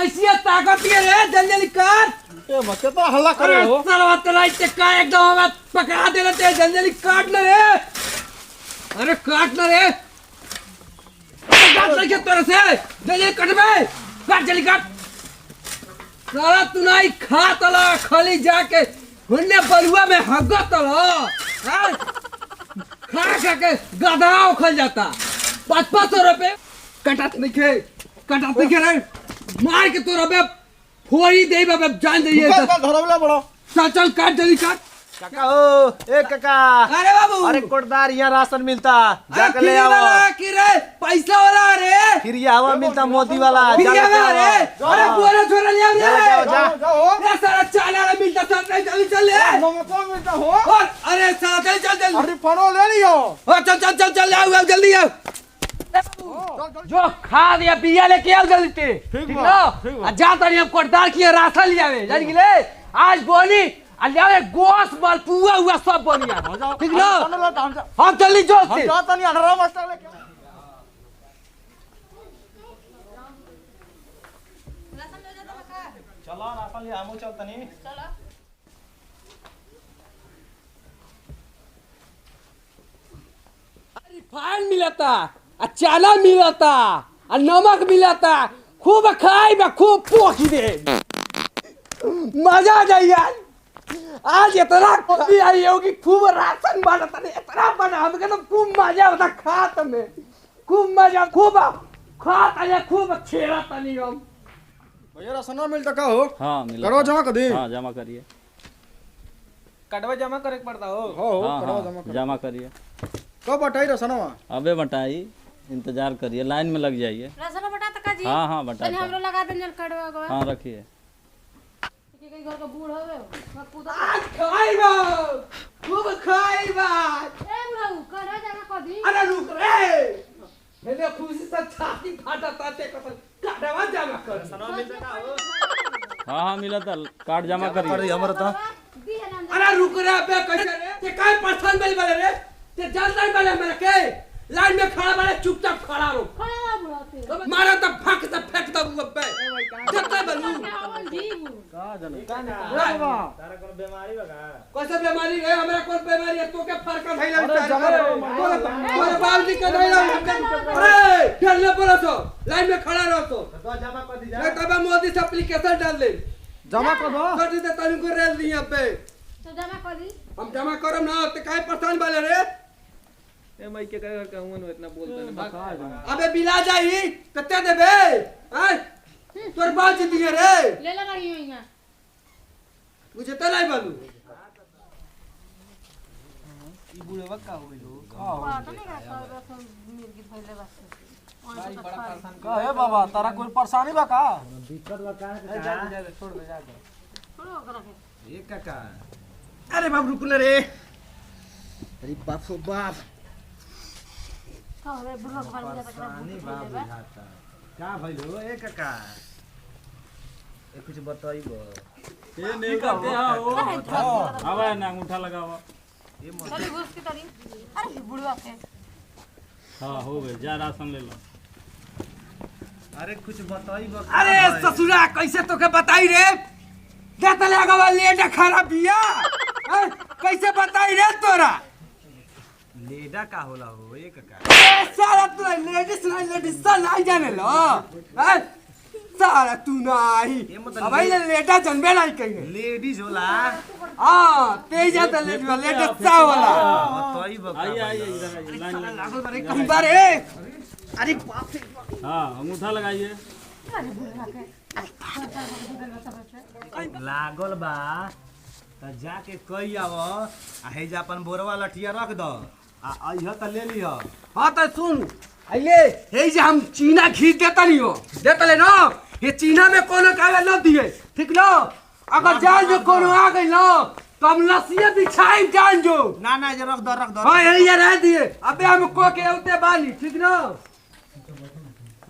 कैसी है ताकत ये रे जल्दी काट ए मत तो हल्ला करे हो साला तलाई चक्का एकदम हमें पकड़ा दे लेते जल्दी काट ले रे अरे काट ले रे काट ले के तरह से जल्दी काट बे काट जल्दी काट साला तू नहीं खा तला खाली जाके हुन्ने बलुआ में हग्गा तला खा खा के गधा उखल जाता 500 रुपए कटात नहीं खे रे मार के तोरा बे फोड़ी दे बे जान जाइए धरवला बड़ो चल काट जल्दी काट काका ओ ए काका अरे बाबू अरे कोटदार यहाँ राशन मिलता जाके ले आओ कि रे पैसा वाला रे फिर ये हवा मिलता मोदी वाला जाके ले आओ अरे बोरा छोरा ले आओ जाओ ये सारा चाला मिलता सब जल्दी चल ले कौन मिलता हो अरे सारा चल अरे फनो ले लियो चल ले आओ जल्दी आओ जो खा दिया बिया लेके आओ जल्दी ठीक ना जा तनी हम कोटदार की राशन ले आवे जान ले आज बोली अल्लाह गोश माल पुआ हुआ सब बनिया ठीक ना हम जल्दी जो से हम जाता नहीं 18 मास्टर लेके चलो राशन ले हमो चलता नहीं चलो रिफाइंड मिलता चाला मिलता नमक मिलता खूब खाई बा खूब पोखी दे मजा आ जाए यार आज इतना कभी आई होगी खूब राशन बनता नहीं इतना बना हमके तो खूब मजा होता खात में खूब मजा खूब खात है खूब छेड़ा तनी हम भैया राशन मिलता का हो हां मिला करो जमा कर दी हां जमा करिए कटवा जमा करे पड़ता हो कटवा जमा करिए कब बटाई राशनवा अबे बटाई इंतजार करिए लाइन में लग जाइए राशन बटा तक जी हां बटा पहले हमरो लगा देन कड़वा गवा हां रखिए के घर का बूढ़ होवे कूदा आज खाइबा खूब खाइबा ए बुढ़ऊ करा जाना कदी अरे रुक रे मैंने खुशी से छाती फाटा ताते कसम काटवा जमा कर राशन मिलता का हो हां मिला था कार्ड जमा करिए हमर तो दी है नाम अरे रुक रे बे कैसे रे ते काय पर्सन बेल वाले रे ते जानदार वाले मेरे के लाइन में खड़ा वाले चुपचाप खड़ा रहो खड़ा बुढ़ा से मारा तो फक से फेंक दो ऊपर पे जत्ता बनू आवल दीबू का जने तारा कोनो बीमारी बा कैसे बीमारी रे हमरा कोन बीमारी है तो के फरक धइला तोरे बाबूजी के धइला अरे चल ले बोलो तो लाइन में खड़ा रहो तो जमा कर दी मैं तब मोदी से एप्लीकेशन डाल दे जमा कर दो कर दे तनी को रेल दिया पे तो जमा कर दी हम जमा करम ना ते काय पर्सन वाले रे ए मई के कर कहूं न इतना बोलता है अबे बिला जाई कते देबे हैं तोर बात दिए रे ले ले रही हूं यहां मुझे तो नहीं मालूम ई बुढ़वा का होई लो पता नहीं का राशन मुर्गी फैले बस भाई बड़ा परेशान का है बाबा तारा कोई परेशानी बा का दिक्कत बा का जा छोड़ दे जा छोड़ो करा के ए काका अरे बाप रुक ले रे अरे बाप हो बाप का रे बुढ़ा घर में जाता नहीं बाप बुझाता का भइल हो ए काका ए कुछ बताइबो ये नहीं करते हो आवे ना अंगूठा लगावा ये मत चली घुस की तरी अरे बुढ़वा के हां हो गए जा राशन ले लो अरे कुछ बताइबो अरे ससुरा कैसे तो के बताई रे देता लगावा लेडा खराब बिया कैसे बताई रे तोरा लेडा का होला हो ए काका ए साला तू लेडीज सा नहीं जाने लो हैं साला तू नहीं ये मतलब अब ये लेडा जनबे नहीं कहीं लेडीज होला हां तेज आता लेडा सा वाला बताइबो आइए इधर आइए लाइन लगा लागो बारे कई बार ए अरे बाप रे हां अंगूठा लगाइए लागल बा त जाके कई आव आ हे जा अपन बोरवा लठिया रख दो आ अइह त ले लिह हां तो सुन आइले हे जे हम चीना घी देता नहीं हो देता ले ना ये चीना में कोनो कागज न दिए ठीक ना अगर जान जो कोनो आ गई ना तो हम लसिया बिछाई जान जो ना ना ये रख दो हां यही रह दिए अबे हम को के उते बानी ठीक ना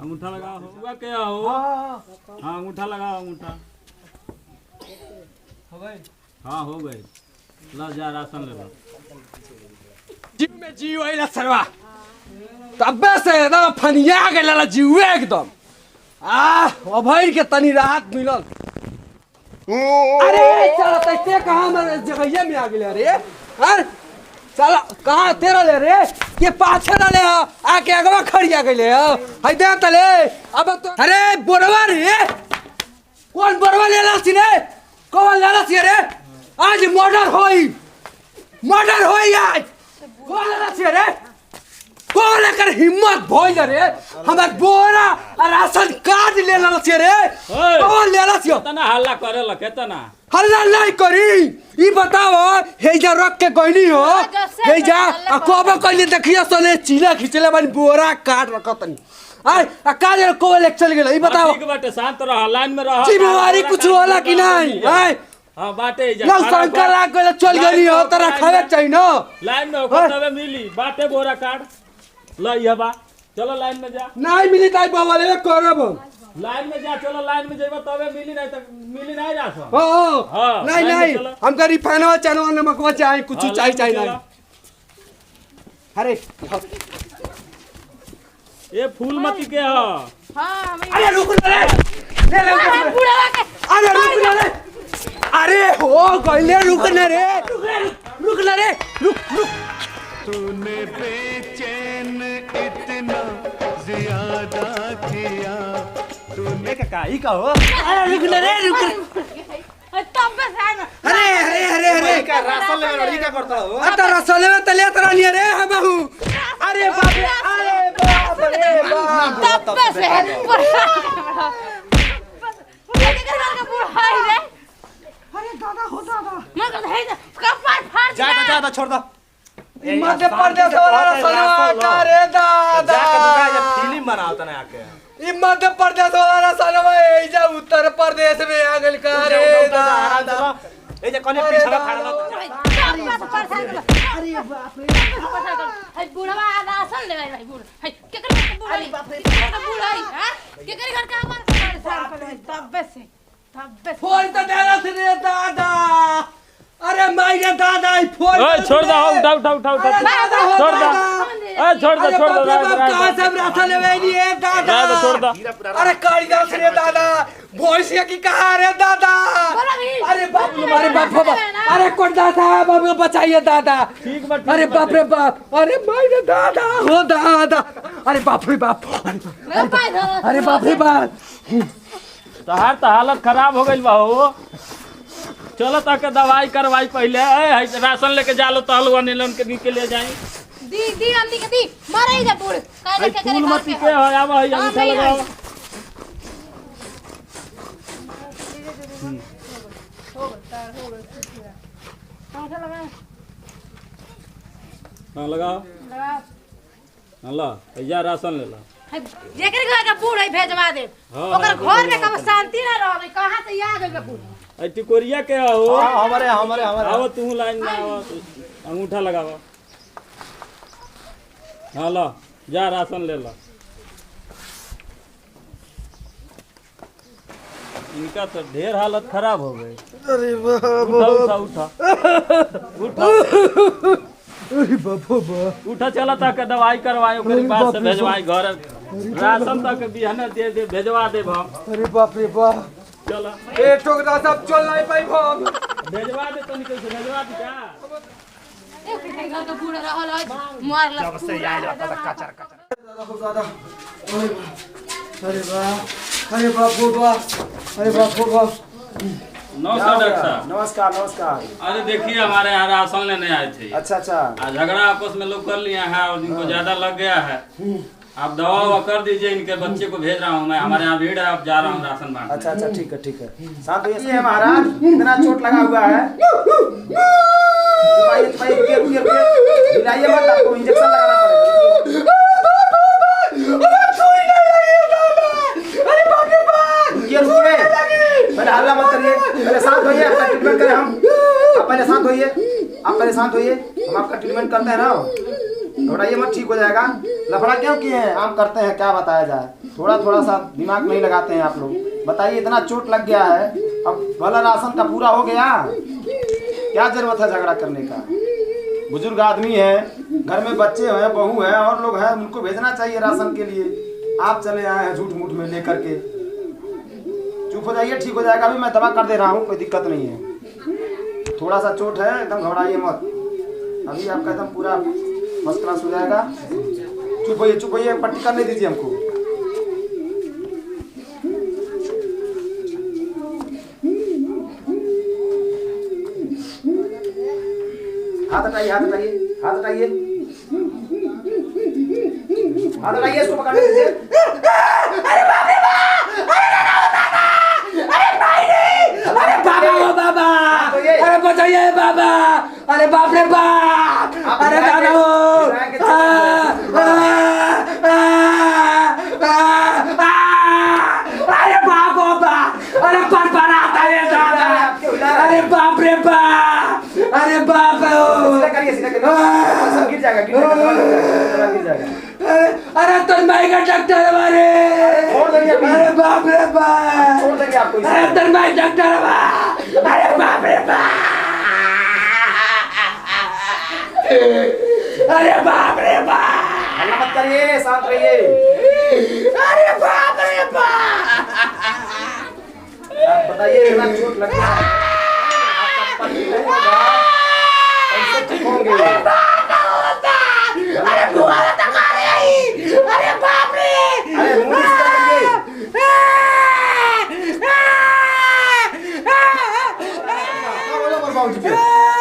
अंगूठा लगा होगा क्या हो हां अंगूठा लगाओ अंगूठा हो गई हां हो गए ला जा राशन ले लो जीव में जीव आइला सरवा तबे से ना फनिया गेला जीव एकदम अभैर के तनी राहत मिलल। अरे चल तैसे कहाँ मैं जगह में आ गए रे? अरे चल कहाँ तेरा ले रे? ये पाछे ना ले आके अगवा खड़िया गए है दे तले। अब तो अरे बोरवा रे कौन बोरवा लेला सी रे? कौन लेला सी रे? आज मर्डर होई आज। कौन लेला सी रे? कौन लेकर हिम्मत भइल रे? हमर बोरा राशन कार्ड लेला सी रे? कौन लेला सी? तना हल्ला करेला केतना हल्ला नहीं करी। ई बताओ हेजा रख के गइनी हो हेजा आ कोबो कइले देखियो सोले चीला खिचले बानी बोरा काट रखतनी आय आ काले को लेक चल गेल। ई बताओ ठीक बाटे शांत रह लाइन में रह। जिम्मेवारी कुछ होला कि नहीं? आय हां बाटे जा ना शंकर लाग गेल चल गइनी हो तोरा खावे चाहिए न लाइन में होकर तबे मिली बाटे बोरा काट ल ये बा चलो लाइन में जा। नहीं मिली ताई बाबाले करब लाइन में जा चलो लाइन में जेबा तबे मिली नहीं त मिली नहीं जा सो। हां नहीं हमका रिफाइनवा चनवा नमकवा चाहिए कुछ चाहिए नहीं। अरे ये फूलमती के ह हां अरे रुक रे ले बुढ़वा के अरे रुक रे अरे हो गइले रुक न रे रुक न रे रुक तूने बेचैन इतना ज्यादा किया तूने का ई का हो? अरे रुक न रे रुक। तब बस है ना। अरे का राशन ले लड़ी का करता हो? अरे रसले में तले तरनी रे हमहू। अरे बाप रे बाप तब बस है बुढ़ा रे। अरे दादा हो दादा मगर है कपार फाड़ जा छोड़ दो। मध्य प्रदेश वाला रसलवा का रे दादा जाके दुकान या फिल्म बनावता ना आके। ई मध्य प्रदेश वाला रसलवा ए जा उत्तर प्रदेश में आ गइल का रे दादा। ए जे कोने पीछा खड़ा ना अरे बाप रे है बुढ़वा राशन ले भाई बुढ़ है के करे बुढ़ा अरे बाप रे बुढ़ा हां के करे घर का हमार तब बस फोन तो देला से रे दादा। अरे माइरे दादा ई फोन ओए छोड़ दो उठा छोड़ दो ए छोड़ दो कहां से राशन लेवे नी ए दादा छोड़ दो। अरे कारीगर से रे दादा भोइसिया की कहां रे दादा? अरे बाप अरे कौन दादा बाबू बचाइए दादा। ठीक बा अरे बाप रे बाप अरे माइरे दादा हो दादा। अरे बाप रे बाप अरे बाप रे बाप तहार तो हालत खराब हो गइल बा हो। चलो ताके दवाई करवाई पहले ए राशन लेके जालो तहलवा नीलन के ले जाई। दी आंटी के दी मारे जा बुढ़ काहे के करे फूलमती के है आवा है अंगूठा लगाओ। हां लगाओ हां ला या राशन ले ला। जेकरे घर का बूढ़ है भेजवा दे ओकर घर में कब शांति ना रहे कहां से आ गइल बूढ़। ए टिकोरिया के हो हमारे आओ तू लाइन में आओ अंगूठा लगाओ। हां ला जा राशन ले ला। इनका तो ढेर हालत खराब हो गई। अरे बाप उठा अरे बाप उठा चला ताके दवाई करवाए ओकरे बाद से भेजवाई घर राशन तक बिहने दे भेजवा दे हम। अरे बाप रे बाप चला ए ठोकदा सब चल नहीं पाई हम भेजवा दे तनी कैसे भेजवा दी का एक घर का बूढ़ रहल है मार ला जब से आइल बता कचर दादा अरे बाप हो बाप अरे बाप हो बाप। नमस्कार डॉक्टर साहब। नमस्कार। अरे देखिए हमारे यहाँ राशन लेने आए थे। अच्छा आज झगड़ा आपस में लोग कर लिए हैं और इनको ज्यादा लग गया है। आप दवा कर दीजिए इनके बच्चे को भेज रहा हूँ मैं। हमारे यहाँ भीड़ है आप जा रहा हूँ राशन बांटने। अच्छा ठीक है। साथ ये है महाराज इतना चोट लगा हुआ है। हिलाइए मत आपको इंजेक्शन लगाना पड़ेगा। पहले हल्ला मत करिए पहले शांत होइए आपका ट्रीटमेंट करें हम। आप पहले शांत होइए हम आपका ट्रीटमेंट करते हैं ना। घबराइए मत ठीक हो जाएगा। लफड़ा क्यों किए हैं हम करते हैं क्या बताया जाए। थोड़ा सा दिमाग नहीं लगाते हैं आप लोग। बताइए इतना चोट लग गया है अब भला राशन का पूरा हो गया क्या जरूरत है झगड़ा करने का। बुजुर्ग आदमी है घर में बच्चे हैं बहू हैं और लोग हैं उनको भेजना चाहिए राशन के लिए। आप चले आए हैं झूठ मूठ में लेकर के चुप हो जाइए, ठीक हो जाएगा। अभी मैं दवा कर दे रहा हूँ, कोई दिक्कत नहीं है। थोड़ा सा चोट है, एकदम घबराइए मत। अभी आपका एकदम पूरा फर्स्ट क्लास हो जाएगा। चुप होइए, पट्टी करने दीजिए हमको। हाथ हटाइए, हाथ हटाइए, हाथ हटाइए, हाथ हटाइए, इसको पकड़ने दीजिए। अरे बाबा, ओ बाबा, अरे बचाइए बाबा, अरे बाप रे बाप, अरे दादा हो, अरे बाप हो बाप, अरे पर आता है दादा, अरे बाप रे बाप, अरे बाप हो, सीधा करिए, गिर जाएगा, गिर जाएगा। अरे तो माई का डॉक्टर हमारे, छोड़ देंगे अभी। अरे बाप रे बाप, छोड़ देंगे आपको। अरे तो माई डॉक्टर अरे बाप रे बाप, अरे बाप रे बाप, हल्ला मत करिए, शांत रहिए। अरे बाप रे बाप, आप बताइए, इतना चोट लग गया, आपका पति नहीं होगा, कैसे ठीक होंगे? अरे बुआ तो मारे आई, अरे बाप रे, अरे मुंह सीधा करिए।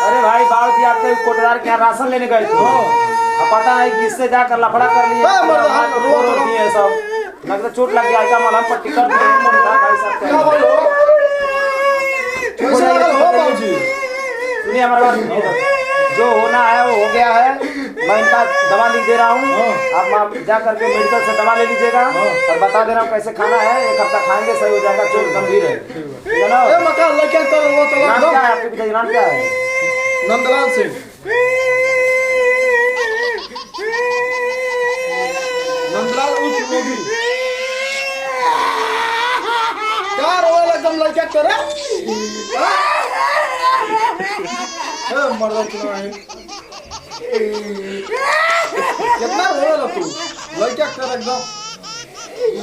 अरे भाई बाबूजी, आपके कोटदार के यहाँ राशन लेने गए थे, अब पता नहीं किससे जाकर लफड़ा कर लिए, रो दिए सब। लगता चोट लग गया, क्या मलहम पट्टी कर दिए भाई साहब। सुनिए हमारी बात, सुनिए। जो होना है वो हो गया है। मैं इनका दवा लिख दे रहा हूँ, आप जा करके मेडिकल से दवा ले लीजिएगा और बता दे रहा हूँ कैसे खाना है। 1 हफ्ता खाएंगे, सही हो जाएगा। चोट गंभीर है, ठीक है ना? नाम क्या है आपके पिताजी, नाम क्या है? नंदलाल सिंह। नंदलाल उर्फ योगी। क्या रोए एकदम लड़का करे? मर्द चुना है। कितना रोए ला तू? लड़का कर एकदम।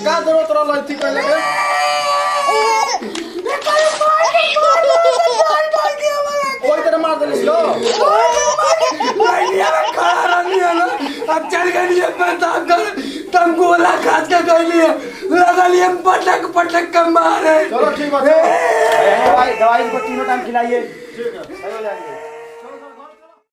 क्या जरूरत रहा लड़की का लगे? कोई तरह मार दे इसको। अब चल गई तुम गोला खाद के गई लगलिए पटक पटक के मारे। चलो ठीक है, दवाई इनको तीनों टाइम खिलाइए, सही हो जाएंगे।